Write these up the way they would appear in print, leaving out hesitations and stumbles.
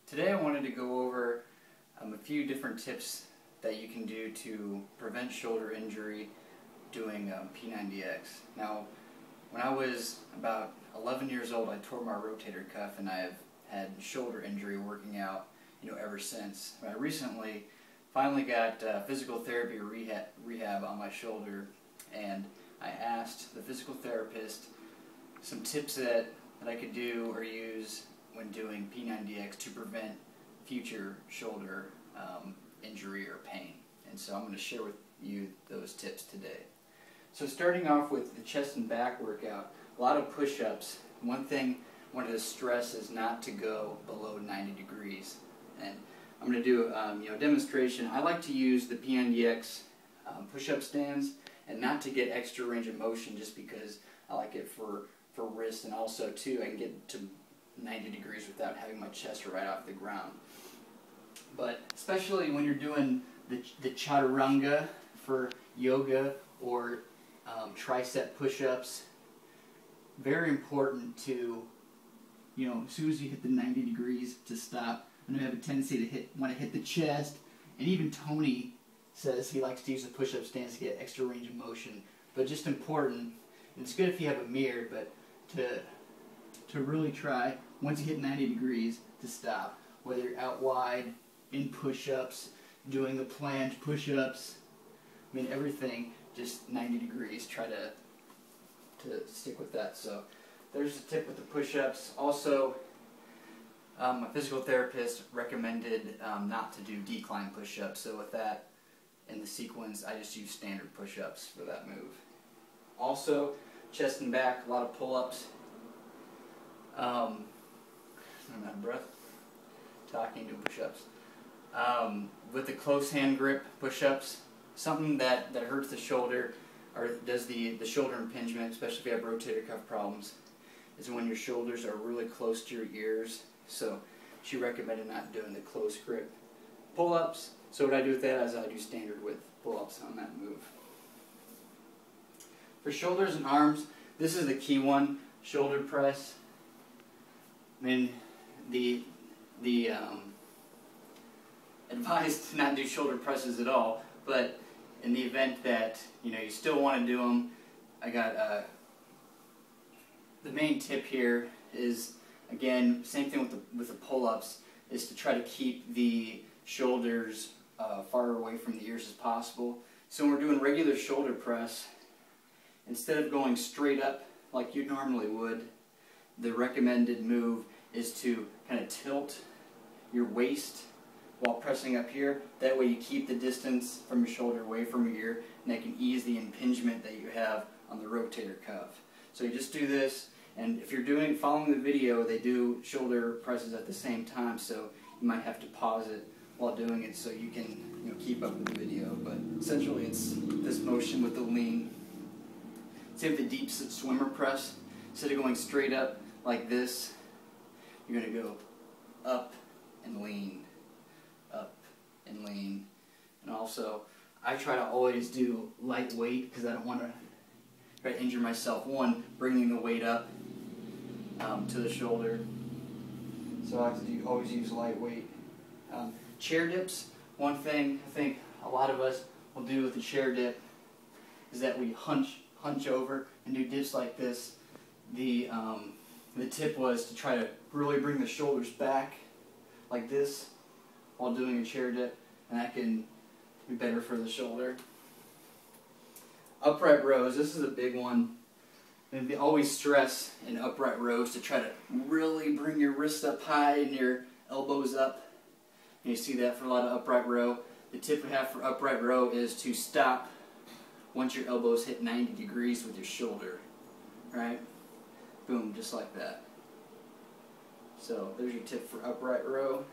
Today I wanted to go over a few different tips that you can do to prevent shoulder injury doing P90x. Now, when I was about 11 years old, I tore my rotator cuff, and I have had shoulder injury working out, ever since. I recently finally got physical therapy rehab on my shoulder, and I asked the physical therapist some tips that I could do or use when doing P90x to prevent future shoulder injury or pain. And so I'm going to share with you those tips today. So starting off with the chest and back workout, a lot of push-ups. One thing I wanted to stress is not to go below 90 degrees. And I'm going to do a demonstration. I like to use the P90x push-up stands, and not to get extra range of motion, just because I like it for wrist, and also too I can get to 90 degrees without having my chest right off the ground. But especially when you're doing the chaturanga for yoga or tricep push-ups, very important to, as soon as you hit the 90 degrees, to stop. I know you have a tendency to want to hit the chest, and even Tony says he likes to use the push-up stands to get extra range of motion. But just important, and it's good if you have a mirror, but to really try, once you hit 90 degrees, to stop. Whether you're out wide, in push-ups, doing the planche push-ups, everything, just 90 degrees. Try to stick with that. So there's a tip with the push-ups. Also, my physical therapist recommended not to do decline push-ups. So with that, in the sequence, I just use standard push-ups for that move. Also, chest and back, a lot of pull-ups. I'm out of breath talking to push-ups. With the close hand grip push-ups, something that hurts the shoulder or does the shoulder impingement, especially if you have rotator cuff problems, is when your shoulders are really close to your ears. So she recommended not doing the close grip pull-ups. So what I do with that is I do standard width pull-ups on that move. For shoulders and arms, this is the key one, shoulder press. The advised to not do shoulder presses at all, but in the event that you still want to do them, I got the main tip here is, again, same thing with the pull-ups, is to try to keep the shoulders far away from the ears as possible. So when we're doing regular shoulder press, instead of going straight up like you normally would, the recommended move is to kind of tilt your waist while pressing up here. That way you keep the distance from your shoulder away from your ear, and that can ease the impingement that you have on the rotator cuff. So you just do this, and if you're following the video, they do shoulder presses at the same time, so you might have to pause it while doing it so you can keep up with the video. But essentially it's this motion with the lean. Say with the deep swimmer press, instead of going straight up like this, you're going to go up and lean, up and lean. And also, I try to always do light weight because I don't want to try to injure myself. One, bringing the weight up to the shoulder. So I like to always use light weight. Chair dips, one thing I think a lot of us will do with the chair dip is that we hunch over and do dips like this. The tip was to try to really bring the shoulders back like this while doing a chair dip, and that can be better for the shoulder. Upright rows, this is a big one. And always stress in upright rows to try to really bring your wrists up high and your elbows up. And you see that for a lot of upright row. The tip we have for upright row is to stop once your elbows hit 90 degrees with your shoulder. Right? Boom, just like that. So there's your tip for upright row.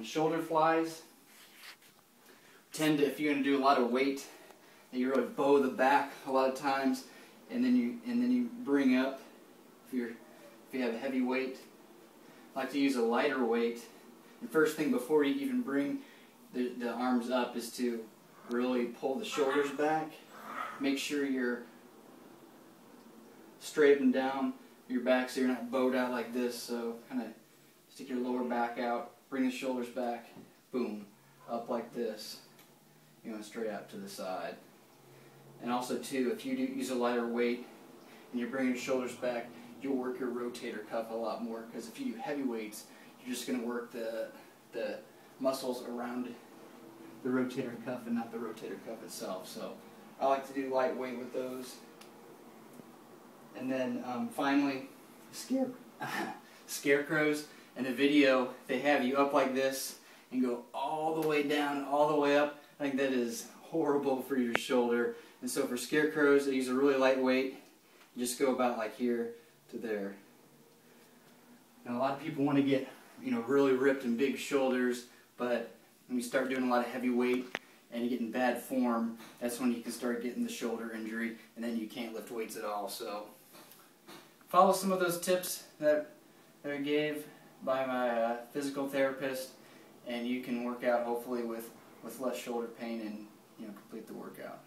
Shoulder flies. If you're going to do a lot of weight, you really bow the back a lot of times, and then you bring up. If you have a heavy weight, I like to use a lighter weight. The first thing before you even bring the arms up is to really pull the shoulders back. Make sure you're straight and down, your back so you're not bowed out like this. So kind of stick your lower back out, bring the shoulders back, boom, up like this. You know, straight out to the side. And also too, if you do use a lighter weight and you're bringing your shoulders back, you'll work your rotator cuff a lot more, because if you do heavy weights, you're just going to work the muscles around the rotator cuff and not the rotator cuff itself. So I like to do lightweight with those. And then finally, scarecrows. In a video, they have you up like this and go all the way down, all the way up. I think that is horrible for your shoulder. And so for scarecrows, I use a really light weight. You just go about like here to there. Now a lot of people want to get, you know, really ripped and big shoulders, but when you start doing a lot of heavy weight and you get in bad form, that's when you can start getting the shoulder injury, and then you can't lift weights at all. So follow some of those tips that I gave by my physical therapist, and you can work out hopefully with less shoulder pain and, you know, complete the workout.